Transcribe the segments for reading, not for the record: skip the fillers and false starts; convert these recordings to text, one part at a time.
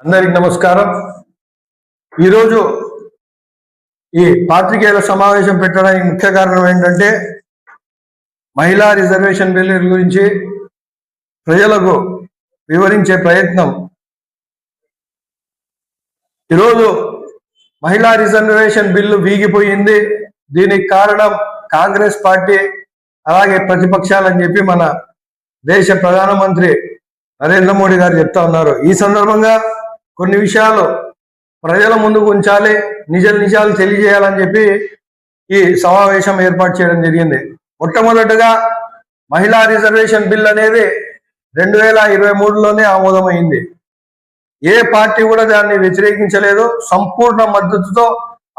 అందరికి నమస్కారం। ఈరోజు ఈ పాత్రికేయుల సమావేశం పెట్టడానికి ముఖ్య కారణం ఏంటంటే మహిళా రిజర్వేషన్ బిల్ గురించి ప్రజలకు వివరించే ప్రయత్నం। ఈరోజు మహిళా రిజర్వేషన్ బిల్లు వీగిపోయింది। దీనికి కారణం కాంగ్రెస్ పార్టీ అలాగే ప్రతిపక్షాలని చెప్పి మన దేశ ప్రధానమంత్రి నరేంద్ర మోడీ గారు చెప్తా ఉన్నారు। ఈ సందర్భంగా కొన్ని విషయాలు ప్రజల ముందుకు ఉంచాలి, నిజాలు తెలియజేయాలని చెప్పి ఈ సమావేశం ఏర్పాటు చేయడం జరిగింది। మొట్టమొదటగా మహిళా రిజర్వేషన్ బిల్ అనేది 2023లోనే ఆమోదమైంది। ఏ పార్టీ కూడా దాన్ని వ్యతిరేకించలేదు, సంపూర్ణ మద్దతుతో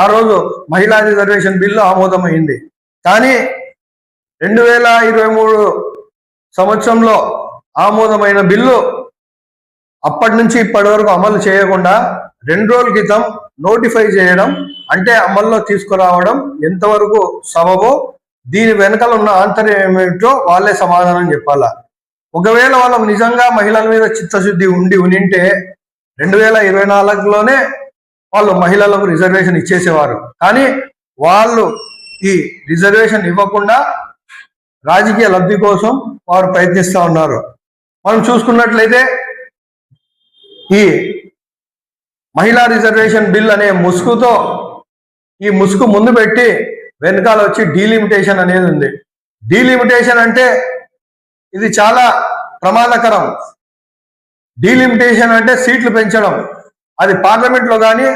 ఆ రోజు మహిళా రిజర్వేషన్ బిల్లు ఆమోదమైంది। కానీ 2023 సంవత్సరంలో ఆమోదమైన బిల్లు అప్పటి నుంచి ఇప్పటి వరకు అమలు చేయకుండా 2 రోజుల క్రితం నోటిఫై చేయడం, అంటే అమల్లో తీసుకురావడం ఎంతవరకు సబబో, దీని వెనకాల ఉన్న ఆంతర్యం ఏమిటో వాళ్ళే సమాధానం చెప్పాలా। ఒకవేళ వాళ్ళకు నిజంగా మహిళల మీద చిత్తశుద్ధి ఉండింటే 2024లోనే వాళ్ళు మహిళలకు రిజర్వేషన్ ఇచ్చేసేవారు। కానీ వాళ్ళు ఈ రిజర్వేషన్ ఇవ్వకుండా రాజకీయ లబ్ధి కోసం వారు ప్రయత్నిస్తూ ఉన్నారు। మనం చూసుకున్నట్లయితే ఈ మహిళా రిజర్వేషన్ బిల్ అనే ముసుగుతో ఈ ముసుగు ముందు పెట్టి వెనకాల వచ్చి డీలిమిటేషన్ అనేది ఉంది। డీలిమిటేషన్ అంటే ఇది చాలా ప్రమాదకరం। డీలిమిటేషన్ అంటే సీట్లు పెంచడం, అది పార్లమెంట్లో కానీ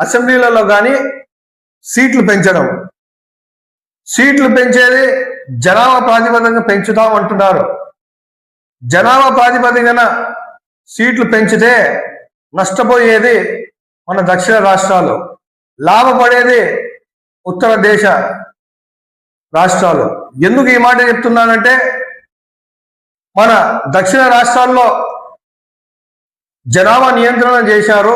అసెంబ్లీలలో కానీ సీట్లు పెంచడం। సీట్లు పెంచేది జనాభా ప్రాతిపదికన పెంచుతామంటున్నారు। జనాభా ప్రాతిపదికన సీట్లు పెంచితే నష్టపోయేది మన దక్షిణ రాష్ట్రాలు, లాభపడేది ఉత్తర దేశ రాష్ట్రాలు। ఎందుకు ఈ మాట చెప్తున్నానంటే మన దక్షిణ రాష్ట్రాల్లో జనాభా నియంత్రణ చేశారు,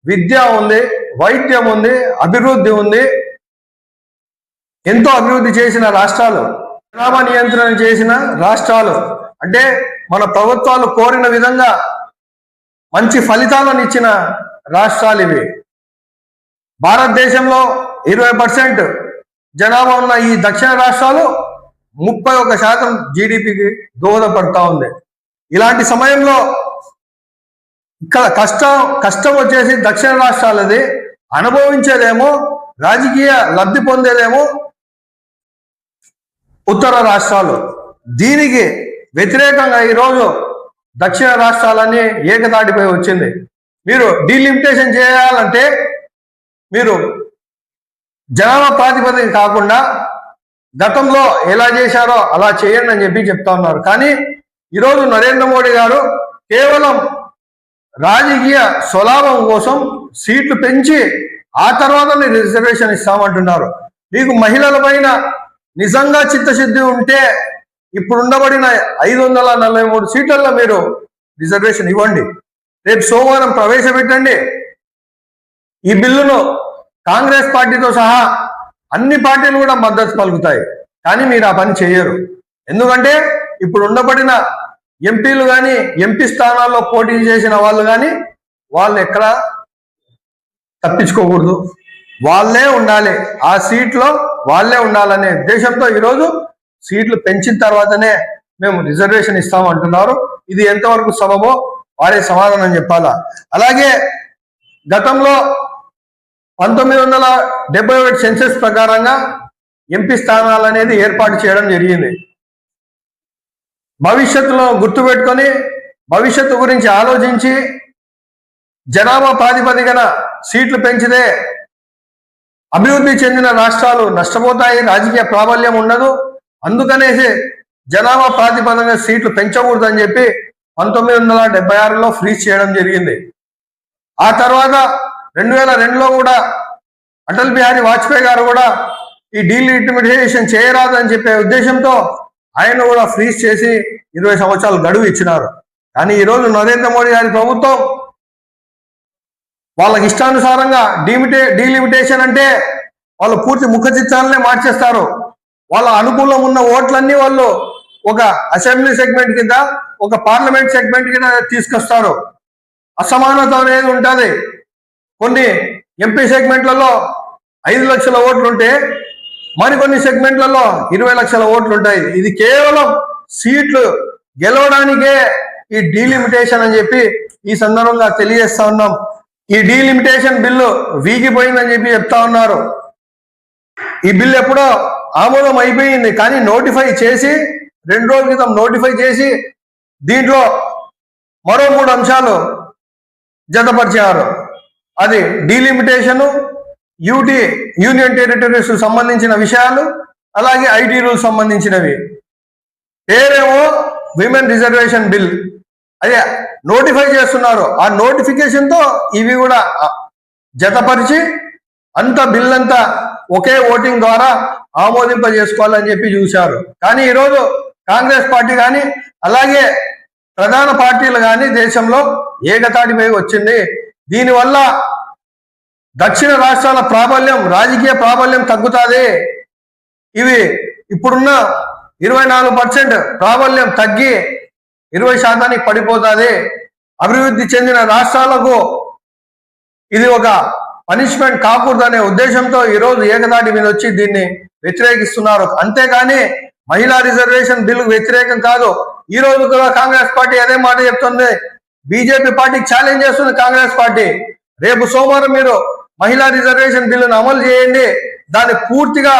విద్య ఉంది, వైద్యం ఉంది, అభివృద్ధి ఉంది, ఎంతో అభివృద్ధి చేసిన రాష్ట్రాలు, జనాభా నియంత్రణ చేసిన రాష్ట్రాలు, అంటే మన ప్రభుత్వాలు కోరిన విధంగా మంచి ఫలితాలను ఇచ్చిన రాష్ట్రాలు ఇవి। భారతదేశంలో 20% జనాభా ఉన్న ఈ దక్షిణ రాష్ట్రాలు 31% జీడిపికి దోహదపడతా ఉంది। ఇలాంటి సమయంలో ఇక్కడ కష్టం వచ్చేసి దక్షిణ రాష్ట్రాలది, అనుభవించేదేమో, రాజకీయ లబ్ధి పొందేదేమో ఉత్తర రాష్ట్రాలు। దీనికి వ్యతిరేకంగా ఈరోజు దక్షిణ రాష్ట్రాలన్నీ ఏకతాటిపై వచ్చింది। మీరు డీలిమిటేషన్ చేయాలంటే మీరు జనాభా ప్రాతిపదిక కాకుండా గతంలో ఎలా చేశారో అలా చేయండి అని చెప్పి చెప్తా ఉన్నారు। కానీ ఈరోజు నరేంద్ర మోడీ గారు కేవలం రాజకీయ స్వలాభం కోసం సీట్లు పెంచి ఆ తర్వాత రిజర్వేషన్ ఇస్తామంటున్నారు। మీకు మహిళల పైన నిజంగా చిత్తశుద్ధి ఉంటే ఇప్పుడు ఉండబడిన 543 సీట్లలో మీరు రిజర్వేషన్ ఇవ్వండి, రేపు సోమవారం ప్రవేశపెట్టండి। ఈ బిల్లును కాంగ్రెస్ పార్టీతో సహా అన్ని పార్టీలు కూడా మద్దతు పలుకుతాయి। కానీ మీరు ఆ పని చేయరు, ఎందుకంటే ఇప్పుడు ఉండబడిన ఎంపీలు కానీ ఎంపీ స్థానాల్లో పోటీ చేసిన వాళ్ళు కానీ వాళ్ళు ఎక్కడ తప్పించుకోకూడదు, వాళ్ళే ఉండాలి, ఆ సీట్లో వాళ్ళే ఉండాలనే ఉద్దేశంతో ఈరోజు సీట్లు పెంచిన తర్వాతనే మేము రిజర్వేషన్ ఇస్తామంటున్నారు। ఇది ఎంతవరకు సబబో వారే సమాధానం చెప్పాలా। అలాగే గతంలో 1971 సెన్సెస్ ప్రకారంగా ఎంపీ స్థానాలు అనేది ఏర్పాటు చేయడం జరిగింది। భవిష్యత్తులో గుర్తుపెట్టుకొని భవిష్యత్తు గురించి ఆలోచించి జనాభా ప్రాతిపదికన సీట్లు పెంచితే అభివృద్ధి చెందిన రాష్ట్రాలు నష్టపోతాయి, రాజకీయ ప్రాబల్యం ఉండదు, అందుకనేసి జనాభా ప్రాతిపదికన సీట్లు పెంచకూడదని చెప్పి 1976లో ఫ్రీజ్ చేయడం జరిగింది। ఆ తర్వాత 2002లో కూడా అటల్ బిహారీ వాజ్పేయి గారు కూడా ఈ డీలిమిటేషన్ చేయరాదని చెప్పే ఉద్దేశంతో ఆయన కూడా ఫ్రీజ్ చేసి 20 సంవత్సరాలు గడువు ఇచ్చినారు। కానీ ఈరోజు నరేంద్ర మోడీ గారి ప్రభుత్వం వాళ్ళకి ఇష్టానుసారంగా డీలిమిటేషన్ అంటే వాళ్ళు పూర్తి ముఖ చిత్రాలనే మార్చేస్తారు। వాళ్ళ అనుకూలం ఉన్న ఓట్లన్నీ వాళ్ళు ఒక అసెంబ్లీ సెగ్మెంట్ కింద, ఒక పార్లమెంట్ సెగ్మెంట్ కింద తీసుకొస్తారు। అసమానత అనేది ఉంటుంది. కొన్ని ఎంపీ సెగ్మెంట్లలో 5 లక్షల ఓట్లు ఉంటే మరికొన్ని సెగ్మెంట్లలో 20 లక్షల ఓట్లు ఉంటాయి. ఇది కేవలం సీట్లు గెలవడానికే ఈ డీలిమిటేషన్ అని చెప్పి ఈ సందర్భంగా తెలియజేస్తా ఉన్నాం. ఈ డీలిమిటేషన్ బిల్లు వీగిపోయిందని చెప్పి చెప్తా ఉన్నారు. ఈ బిల్లు ఎప్పుడో ఆమోదం అయిపోయింది, కానీ నోటిఫై చేసి 2 రోజుల క్రితం నోటిఫై చేసి దీంట్లో మరో 3 అంశాలు జతపరిచారు. అది డీలిమిటేషన్, యూనియన్ టెరిటరీస్ సంబంధించిన విషయాలు, అలాగే ఐటీ రూల్స్ సంబంధించినవి. పేరేమో విమెన్ రిజర్వేషన్ బిల్, అదే నోటిఫై చేస్తున్నారు. ఆ నోటిఫికేషన్ తో ఇవి కూడా జతపరిచి అంత బిల్ అంతా ఒకే ఓటింగ్ ద్వారా ఆమోదింపజేసుకోవాలని చెప్పి చూశారు. కానీ ఈరోజు కాంగ్రెస్ పార్టీ కానీ అలాగే ప్రధాన పార్టీలు కానీ దేశంలో ఏకతాటిపై వచ్చింది. దీనివల్ల దక్షిణ రాష్ట్రాల ప్రాబల్యం, రాజకీయ ప్రాబల్యం తగ్గుతుంది. ఇవి ఇప్పుడున్న 24% ప్రాబల్యం తగ్గి 20% పడిపోతుంది. అభివృద్ధి చెందిన రాష్ట్రాలకు ఇది ఒక పనిష్మెంట్ కాకూడదనే ఉద్దేశంతో ఈరోజు ఏకతాటి మీద వచ్చి దీన్ని వ్యతిరేకిస్తున్నారు. అంతేగాని మహిళా రిజర్వేషన్ బిల్లుకు వ్యతిరేకం కాదు. ఈ రోజు కూడా కాంగ్రెస్ పార్టీ అదే మాట చెప్తుంది. బీజేపీ పార్టీకి ఛాలెంజ్ చేస్తుంది కాంగ్రెస్ పార్టీ. రేపు సోమవారం మీరు మహిళా రిజర్వేషన్ బిల్లును అమలు చేయండి, దాన్ని పూర్తిగా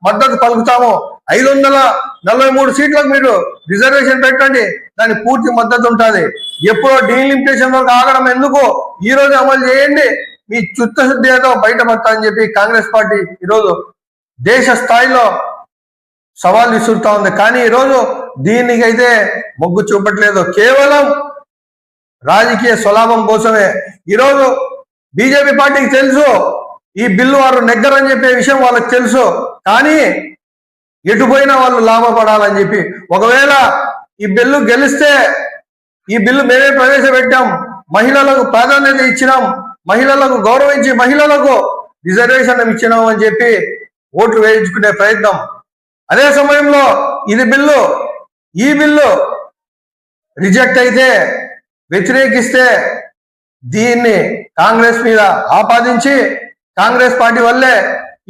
మద్దతు పలుకుతాము. 543 సీట్లకు మీరు రిజర్వేషన్ పెట్టండి, దాని పూర్తి మద్దతు ఉంటుంది. ఎప్పుడో డీలిమిటేషన్ వరకు ఆగడం ఎందుకు, ఈ రోజు అమలు చేయండి, మీ చిత్తశుద్ధి ఏదో బయటపడతా అని చెప్పి కాంగ్రెస్ పార్టీ ఈరోజు దేశ స్థాయిలో సవాల్ విసురుతా ఉంది. కానీ ఈరోజు దీనికైతే మొగ్గు చూపట్లేదు, కేవలం రాజకీయ స్వలాభం కోసమే. ఈరోజు బీజేపీ పార్టీకి తెలుసు ఈ బిల్లు వారు నెగ్గరని చెప్పే విషయం వాళ్ళకి తెలుసు, కానీ ఎటుపోయినా వాళ్ళు లాభపడాలని చెప్పి. ఒకవేళ ఈ బిల్లు గెలిస్తే, ఈ బిల్లు మేమే ప్రవేశపెట్టాం, మహిళలకు ప్రాధాన్యత ఇచ్చినాం, మహిళలకు గౌరవించి మహిళలకు రిజర్వేషన్ ఇచ్చినాం అని చెప్పి ఓట్లు వేయించుకునే ప్రయత్నం. అదే సమయంలో ఈ బిల్లు రిజెక్ట్ అయితే, వ్యతిరేకిస్తే దీన్ని కాంగ్రెస్ మీద ఆపాదించి కాంగ్రెస్ పార్టీ వల్లే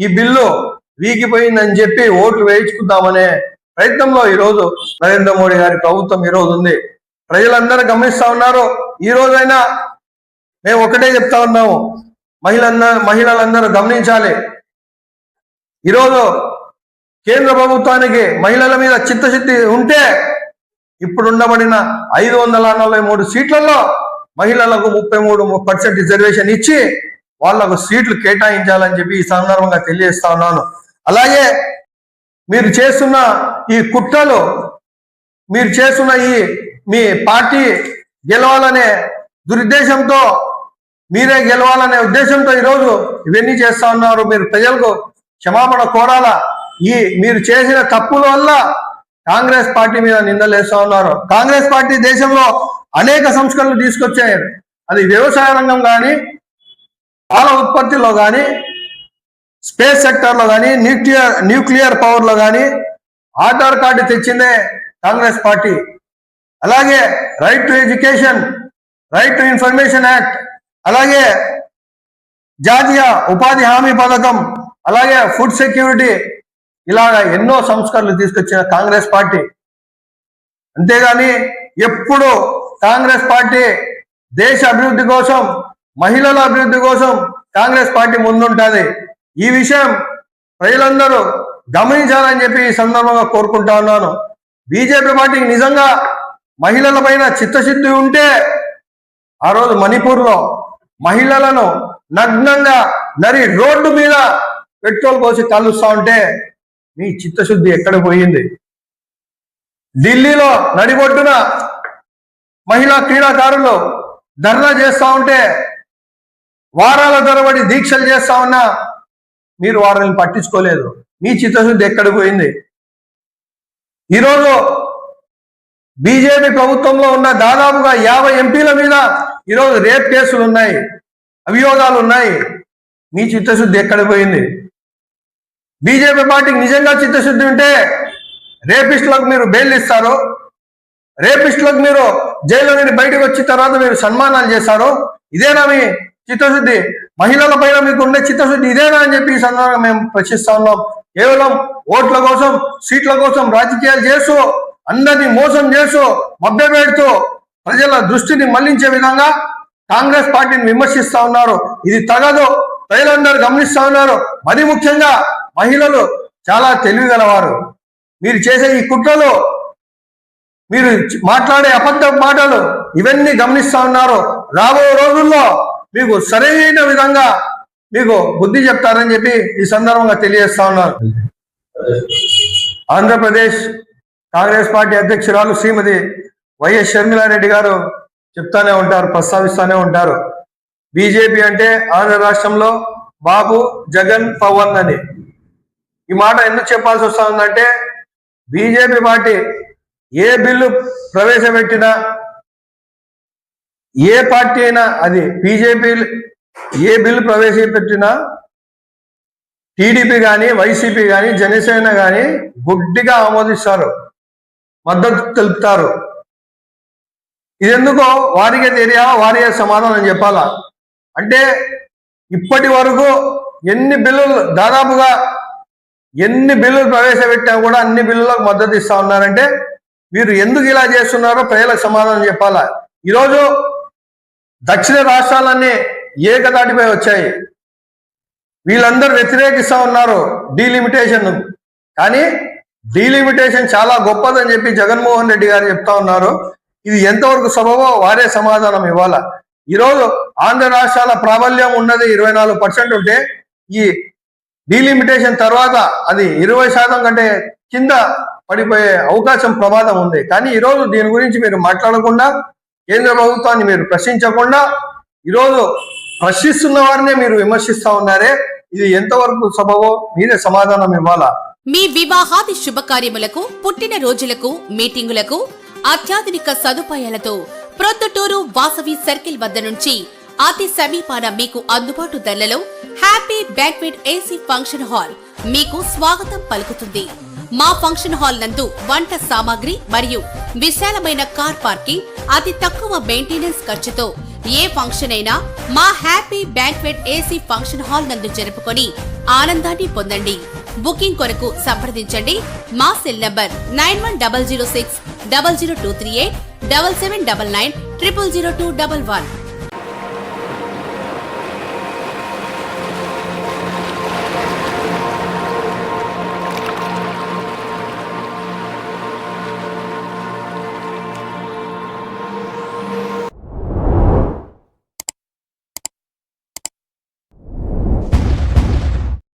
ఈ బిల్లు వీగిపోయిందని చెప్పి ఓట్లు వేయించుకుందామనే ప్రయత్నంలో ఈరోజు నరేంద్ర మోడీ గారి ప్రభుత్వం ఈరోజు ఉంది. ప్రజలందరూ గమనిస్తా ఉన్నారు. ఈ రోజైనా మేము ఒకటే చెప్తా ఉన్నాము, మహిళలందరూ గమనించాలి. ఈరోజు కేంద్ర ప్రభుత్వానికి మహిళల మీద చిత్తశుద్ధి ఉంటే ఇప్పుడు ఉండబడిన 543 సీట్లలో మహిళలకు 33% రిజర్వేషన్ ఇచ్చి వాళ్లకు సీట్లు కేటాయించాలని చెప్పి ఈ సందర్భంగా తెలియజేస్తా ఉన్నాను. అలాగే మీరు చేస్తున్న ఈ కుట్రలు, మీరు చేస్తున్న మీ పార్టీ గెలవాలనే దురుద్దేశంతో, మీరే గెలవాలనే ఉద్దేశంతో ఈరోజు ఇవన్నీ చేస్తా ఉన్నారు. మీరు ప్రజలకు క్షమాపణ కోరాలా. మీరు చేసిన తప్పుల వల్ల కాంగ్రెస్ పార్టీ మీద నిందలేస్తా ఉన్నారు. కాంగ్రెస్ పార్టీ దేశంలో అనేక సంస్కరణలు తీసుకొచ్చారు. అది వ్యవసాయ రంగం కానీ, పాల ఉత్పత్తిలో కానీ, స్పేస్ సెక్టర్లో కానీ, న్యూక్లియర్ పవర్లో కానీ ఆధార్ కార్డు తెచ్చిందే కాంగ్రెస్ పార్టీ. అలాగే right to education, right to information act, అలాగే జాతీయ ఉపాధి హామీ పథకం, అలాగే ఫుడ్ సెక్యూరిటీ, ఇలాగా ఎన్నో సంస్కరణలు తీసుకొచ్చిన కాంగ్రెస్ పార్టీ. అంతేగాని ఎప్పుడు కాంగ్రెస్ పార్టీ దేశ అభివృద్ధి కోసం, మహిళల అభివృద్ధి కోసం కాంగ్రెస్ పార్టీ ముందుంటుంది. ఈ విషయం ప్రజలందరూ గమనించాలని చెప్పి ఈ సందర్భంగా కోరుకుంటా ఉన్నాను. బీజేపీ పార్టీకి నిజంగా మహిళల పైన చిత్తశుద్ధి ఉంటే ఆ రోజు మణిపూర్లో మహిళలను నగ్నంగా రోడ్డు మీద పెట్రోల్ పోసి కాలుస్తా ఉంటే మీ చిత్తశుద్ధి ఎక్కడ పోయింది? ఢిల్లీలో నడిబొడ్డున మహిళా క్రీడాకారులు ధర్నా చేస్తా ఉంటే, వారాల తరబడి దీక్షలు చేస్తా ఉన్నా మీరు వారిని పట్టించుకోలేదు. మీ చిత్తశుద్ధి ఎక్కడ పోయింది? ఈరోజు బీజేపీ ప్రభుత్వంలో ఉన్న దాదాపుగా 50 ఎంపీల మీద ఈరోజు రేప్ కేసులు ఉన్నాయి, అభియోగాలు ఉన్నాయి. మీ చిత్తశుద్ధి ఎక్కడ పోయింది? బీజేపీ పార్టీకి నిజంగా చిత్తశుద్ధి ఉంటే రేపిస్టులకు మీరు బెయిల్ ఇస్తారు, రేపిస్టులకు మీరు జైల్లో నుండి బయటకు వచ్చిన తర్వాత మీరు సన్మానాలు చేశారు. ఇదేనా మీ చిత్తశుద్ధి? మహిళల పైన మీకు ఉండే చిత్తశుద్ధి ఇదేనా అని చెప్పి ఈ సందర్భంగా మేము ప్రశ్నిస్తా ఉన్నాం. కేవలం ఓట్ల కోసం, సీట్ల కోసం రాజకీయాలు చేస్తూ, అందరినీ మోసం చేస్తూ, మభ్యపెడుతూ ప్రజల దృష్టిని మళ్లించే విధంగా కాంగ్రెస్ పార్టీని విమర్శిస్తా ఉన్నారు. ఇది తగదు, ప్రజలందరూ గమనిస్తా ఉన్నారు. మరి ముఖ్యంగా మహిళలు చాలా తెలివిగలవారు. మీరు చేసే ఈ కుట్రలు, మీరు మాట్లాడే అబద్ధ మాటలు ఇవన్నీ గమనిస్తా ఉన్నారు. రాబోయే రోజుల్లో మీకు సరైన విధంగా మీకు బుద్ధి చెప్తారని చెప్పి ఈ సందర్భంగా తెలియజేస్తా ఉన్నారు. ఆంధ్రప్రదేశ్ కాంగ్రెస్ పార్టీ అధ్యక్షురాలు శ్రీమతి వైఎస్ షర్మిలారెడ్డి గారు చెప్తానే ఉంటారు, ప్రస్తావిస్తానే ఉంటారు. బీజేపీ అంటే ఆంధ్ర రాష్ట్రంలో బాబు, జగన్, పవన్ అని. ఈ మాట ఎందుకు చెప్పాల్సి వస్తా ఉందంటే, బీజేపీ పార్టీ ఏ బిల్లు ప్రవేశపెట్టినా, ఏ పార్టీ అయినా, అది బీజేపీ ఏ బిల్లు ప్రవేశపెట్టినా టీడీపీ కానీ, వైసీపీ కానీ, జనసేన కానీ గుడ్డిగా ఆమోదిస్తారు, మద్దతు తెలుపుతారు. ఇదెందుకో వారికే తెలియాలా, వారికే సమాధానం చెప్పాలా. అంటే ఇప్పటి వరకు దాదాపుగా ఎన్ని బిల్లులు ప్రవేశపెట్టినా కూడా అన్ని బిల్లులకు మద్దతు ఇస్తా ఉన్నారంటే మీరు ఎందుకు ఇలా చేస్తున్నారో ప్రజలకు సమాధానం చెప్పాలా. ఈరోజు దక్షిణ రాష్ట్రాలన్నీ ఏకతాటిపై వచ్చాయి. వీళ్ళందరూ వ్యతిరేకిస్తా ఉన్నారు డీలిమిటేషన్. కానీ డీలిమిటేషన్ చాలా గొప్పదని చెప్పి జగన్మోహన్ రెడ్డి గారు చెప్తా ఉన్నారు. ఇది ఎంతవరకు సబబో వారే సమాధానం ఇవ్వాలా. ఈరోజు ఆంధ్ర రాష్ట్రాల ప్రాబల్యం ఉన్నది 24% ఉంటే, ఈ డీలిమిటేషన్ తర్వాత అది 20% కంటే కింద పడిపోయే అవకాశం, ప్రమాదం ఉంది. కానీ ఈరోజు దీని గురించి మీరు మాట్లాడకుండా, కేంద్ర ప్రభుత్వాన్ని మీరు ప్రశ్నించకుండా, ఈరోజు ప్రశ్నిస్తున్న వారినే మీరు విమర్శిస్తా ఉన్నారే, ఇది ఎంతవరకు సబబో మీరే సమాధానం ఇవ్వాలా. మీ వివాహాది శుభకార్యములకు, పుట్టిన రోజులకు, మీటింగులకు అత్యాధునిక సదుపాయాలతో ప్రొద్దుటూరు వాసవి సర్కిల్ వద్ద నుంచి అతి సమీపాన మీకు అందుబాటు ధరలలో happy banquet AC function hall మీకు స్వాగతం పలుకుతుంది. మా ఫంక్షన్ హాల్ నందు వంట సామాగ్రి మరియు విశాలమైన కార్ పార్కింగ్, అతి తక్కువ మెయింటెనెన్స్ ఖర్చుతో ఏ ఫంక్షన్ అయినా మా happy banquet AC function hall నందు జరుపుకొని ఆనందాన్ని పొందండి. బుకింగ్ కొరకు సంప్రదించండి. మా సెల్ నంబర్ 9100600238 7799 000211.